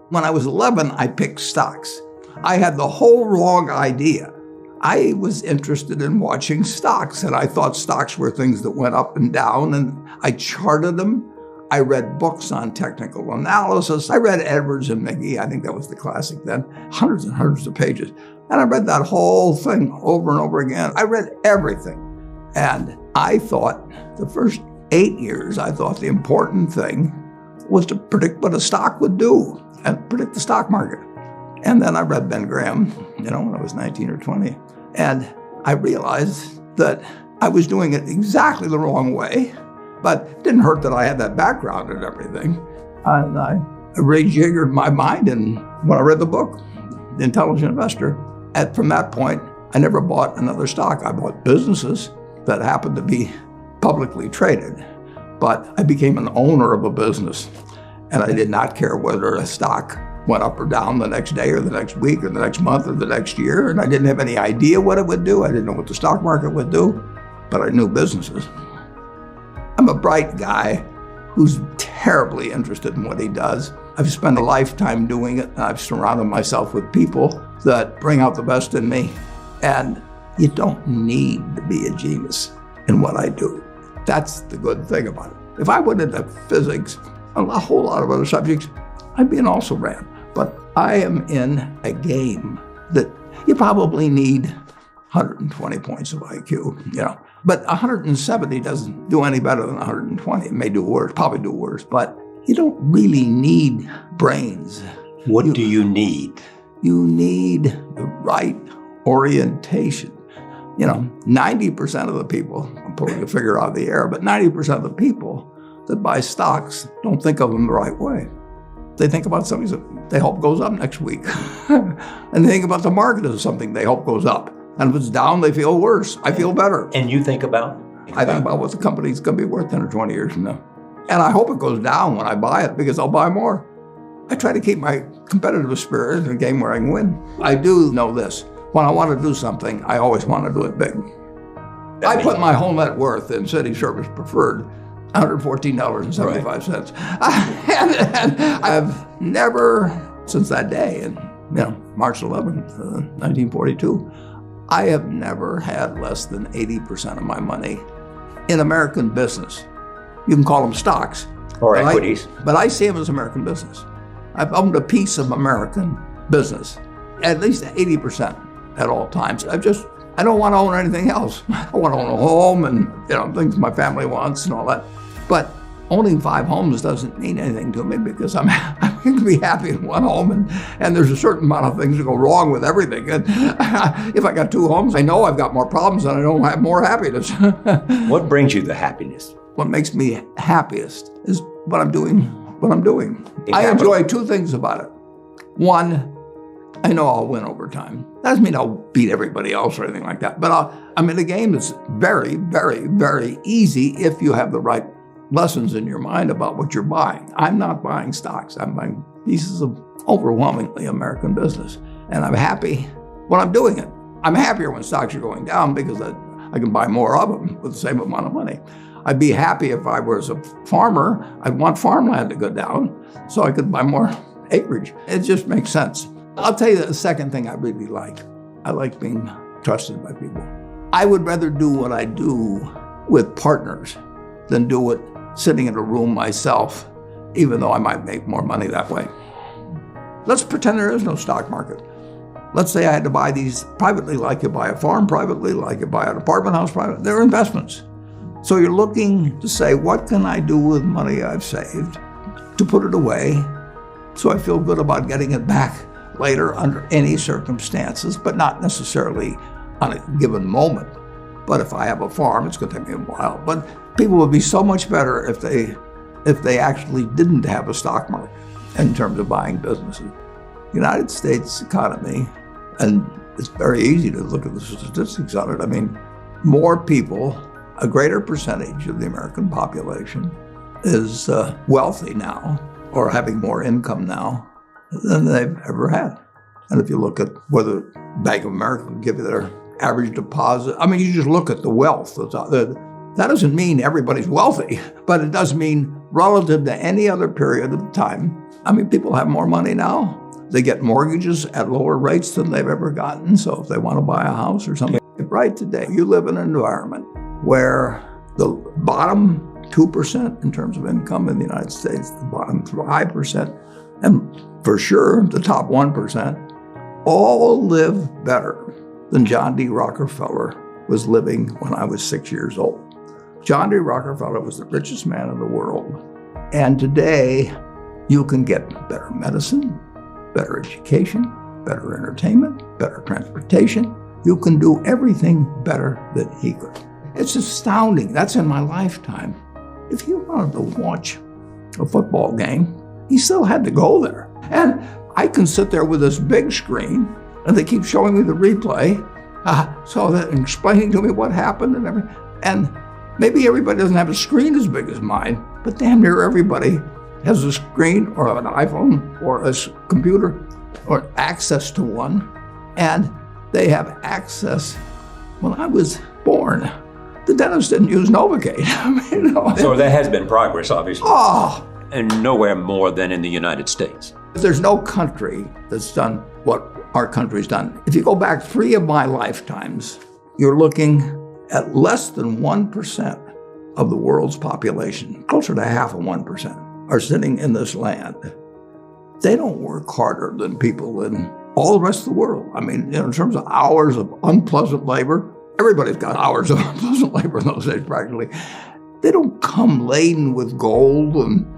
When I was 11, I picked stocks. I had the whole wrong idea. I was interested in watching stocks, and I thought stocks were things that went up and down, and I charted them. I read books on technical analysis. I read Edwards and McGee. I think that was the classic then. Hundreds and hundreds of pages. And I read that whole thing over and over again. I read everything. And I thought the first 8 years, I thought the important thing was to predict what a stock would do and predict the stock market. And then I read Ben Graham, when I was 19 or 20. And I realized that I was doing it exactly the wrong way, but it didn't hurt that I had that background and everything. And I rejiggered my mind, and when I read the book, The Intelligent Investor, and from that point, I never bought another stock. I bought businesses that happened to be publicly traded, but I became an owner of a business, and I did not care whether a stock went up or down the next day or the next week or the next month or the next year, and I didn't have any idea what it would do. I didn't know what the stock market would do, but I knew businesses. I'm a bright guy who's terribly interested in what he does. I've spent a lifetime doing it, and I've surrounded myself with people that bring out the best in me. And you don't need to be a genius in what I do. That's the good thing about it. If I went into physics and a whole lot of other subjects, I'd be an also-ran. But I am in a game that you probably need 120 points of IQ, But 170 doesn't do any better than 120. It may do worse, probably do worse, but you don't really need brains. What do you need? You need the right orientation. 90% of the people, I'm pulling a figure out of the air, but 90% of the people that buy stocks don't think of them the right way. They think about something that they hope goes up next week. And they think about the market as something they hope goes up. And if it's down, they feel worse. I feel better. And you think about? I think about what the company's going to be worth 10 or 20 years from now. And I hope it goes down when I buy it, because I'll buy more. I try to keep my competitive spirit in a game where I can win. I do know this. When I want to do something, I always want to do it big. I put my whole net worth in City Service Preferred, $114.75. Right. And I've never, since that day, and March 11th, 1942, I have never had less than 80% of my money in American business. You can call them stocks. Or equities. But I see them as American business. I've owned a piece of American business, at least 80% at all times. I don't want to own anything else. I want to own a home and things my family wants and all that. But owning 5 homes doesn't mean anything to me, because I'm going to be happy in one home, and there's a certain amount of things that go wrong with everything. And if I got 2 homes, I know I've got more problems and I don't have more happiness. What brings you the happiness? What makes me happiest is what I'm doing. I enjoy 2 things about it. One, I know I'll win over time. That doesn't mean I'll beat everybody else or anything like that. But I'm in a game that's very, very, very easy if you have the right lessons in your mind about what you're buying. I'm not buying stocks. I'm buying pieces of overwhelmingly American business. And I'm happy when I'm doing it. I'm happier when stocks are going down, because I can buy more of them with the same amount of money. I'd be happy if I was a farmer. I'd want farmland to go down so I could buy more acreage. It just makes sense. I'll tell you the second thing I really like. I like being trusted by people. I would rather do what I do with partners than do it sitting in a room myself, even though I might make more money that way. Let's pretend there is no stock market. Let's say I had to buy these privately, like you buy a farm privately, like you buy an apartment house privately. They're investments. So you're looking to say, what can I do with money I've saved to put it away so I feel good about getting it back later under any circumstances, but not necessarily on a given moment. But if I have a farm, it's going to take me a while. But people would be so much better if they actually didn't have a stock market in terms of buying businesses. The United States economy, and it's very easy to look at the statistics on it. I mean, more people, a greater percentage of the American population is wealthy now, or having more income now than they've ever had. And if you look at whether Bank of America would give you their average deposit, I mean, you just look at the wealth. The That doesn't mean everybody's wealthy, but it does mean relative to any other period of time. I mean, people have more money now. They get mortgages at lower rates than they've ever gotten. So if they want to buy a house or something, right today, you live in an environment where the bottom 2% in terms of income in the United States, the bottom 5%, and for sure the top 1%, all live better than John D. Rockefeller was living when I was 6 years old. John D. Rockefeller was the richest man in the world. And today, you can get better medicine, better education, better entertainment, better transportation. You can do everything better than he could. It's astounding. That's in my lifetime. If he wanted to watch a football game, he still had to go there. And I can sit there with this big screen, and they keep showing me the replay, so that and explaining to me what happened and everything. And maybe everybody doesn't have a screen as big as mine, but damn near everybody has a screen or an iPhone or a computer or access to one. And they have access. When I was born, the dentist didn't use Novocaine. So there has been progress, obviously. Oh, And nowhere more than in the United States. there's no country that's done what our country's done. If you go back 3 of my lifetimes, you're looking at less than 1% of the world's population, closer to half of 1%, are sitting in this land. They don't work harder than people in all the rest of the world. I mean, in terms of hours of unpleasant labor, everybody's got hours of unpleasant labor in those days practically. They don't come laden with gold and,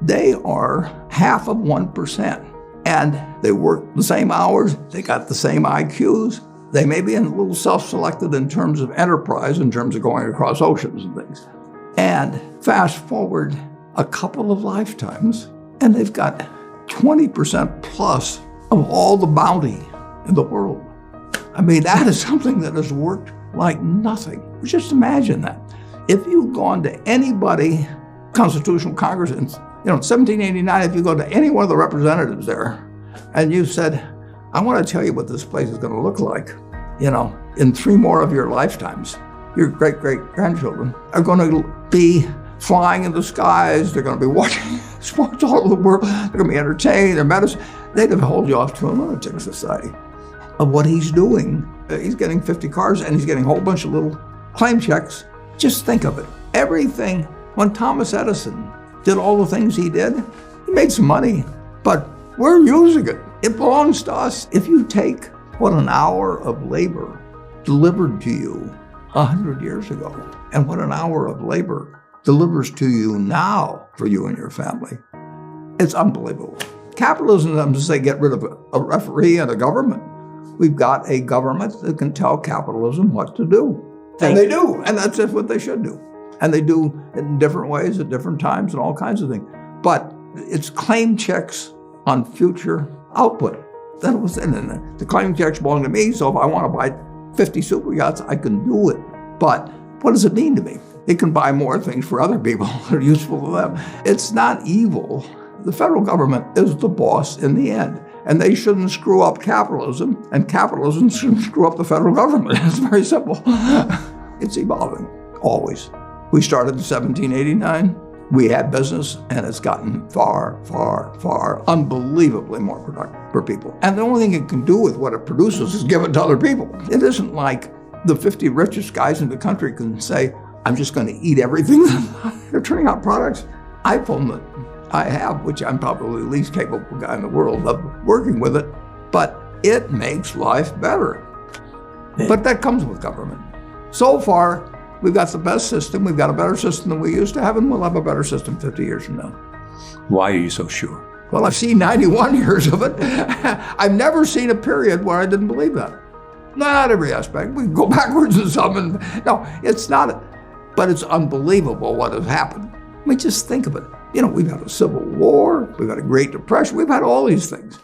they are half of 1%. And they work the same hours, they got the same IQs. They may be a little self-selected in terms of enterprise, in terms of going across oceans and things. And fast forward a couple of lifetimes, and they've got 20% plus of all the bounty in the world. I mean, that is something that has worked like nothing. Just imagine that. If you've gone to anybody, Constitutional Congress, in 1789, if you go to any one of the representatives there, and you said, I want to tell you what this place is going to look like, in 3 more of your lifetimes, your great-great-grandchildren are going to be flying in the skies, they're going to be watching sports all over the world, they're going to be entertained, their medicine. They'd have held you off to a lunatic society of what he's doing. He's getting 50 cars and he's getting a whole bunch of little claim checks. Just think of it. Everything, when Thomas Edison did all the things he did, he made some money, but we're using it. It belongs to us. If you take what an hour of labor delivered to you 100 years ago and what an hour of labor delivers to you now for you and your family, it's unbelievable. Capitalism doesn't say get rid of a referee and a government. We've got a government that can tell capitalism what to do. And they do, and that's just what they should do. And they do it in different ways at different times and all kinds of things. But it's claim checks on future output. That was it. And the claim checks belong to me, so if I want to buy 50 super yachts, I can do it. But what does it mean to me? It can buy more things for other people that are useful to them. It's not evil. The federal government is the boss in the end. And they shouldn't screw up capitalism, and capitalism shouldn't screw up the federal government. It's very simple. It's evolving, always. We started in 1789. We had business, and it's gotten far, far, far, unbelievably more productive for people. And the only thing it can do with what it produces is give it to other people. It isn't like the 50 richest guys in the country can say, I'm just going to eat everything. They're turning out products. iPhone that I have, which I'm probably the least capable guy in the world of working with it, but it makes life better. But that comes with government. So far, we've got the best system. We've got a better system than we used to have, and we'll have a better system 50 years from now. Why are you so sure? Well, I've seen 91 years of it. I've never seen a period where I didn't believe that. Not every aspect. We can go backwards in some. No, it's not. But it's unbelievable what has happened. I mean, just think of it. We've had a civil war. We've had a Great Depression. We've had all these things.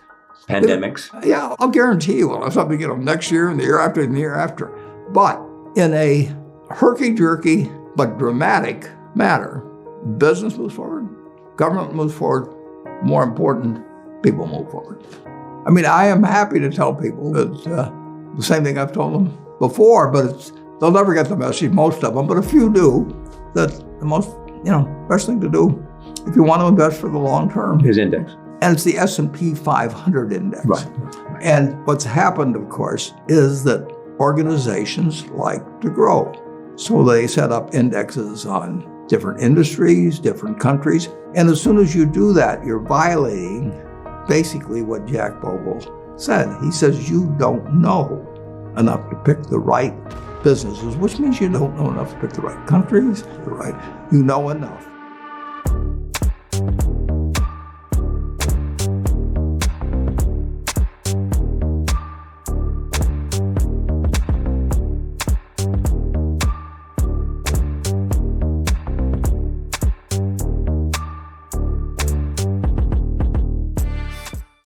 Pandemics. Yeah, I'll guarantee you we'll have something, next year and the year after and the year after. But in a herky-jerky but dramatic matter, business moves forward, government moves forward, more important, people move forward. I mean, I am happy to tell people that the same thing I've told them before, but it's They'll never get the message, most of them, but a few do, that the most, best thing to do if you want to invest for the long term His index. And it's the S&P 500 index. Right. And what's happened, of course, is that organizations like to grow. So they set up indexes on different industries, different countries. And as soon as you do that, you're violating basically what Jack Bogle said. He says you don't know enough to pick the right businesses, which means you don't know enough to pick the right countries, you know enough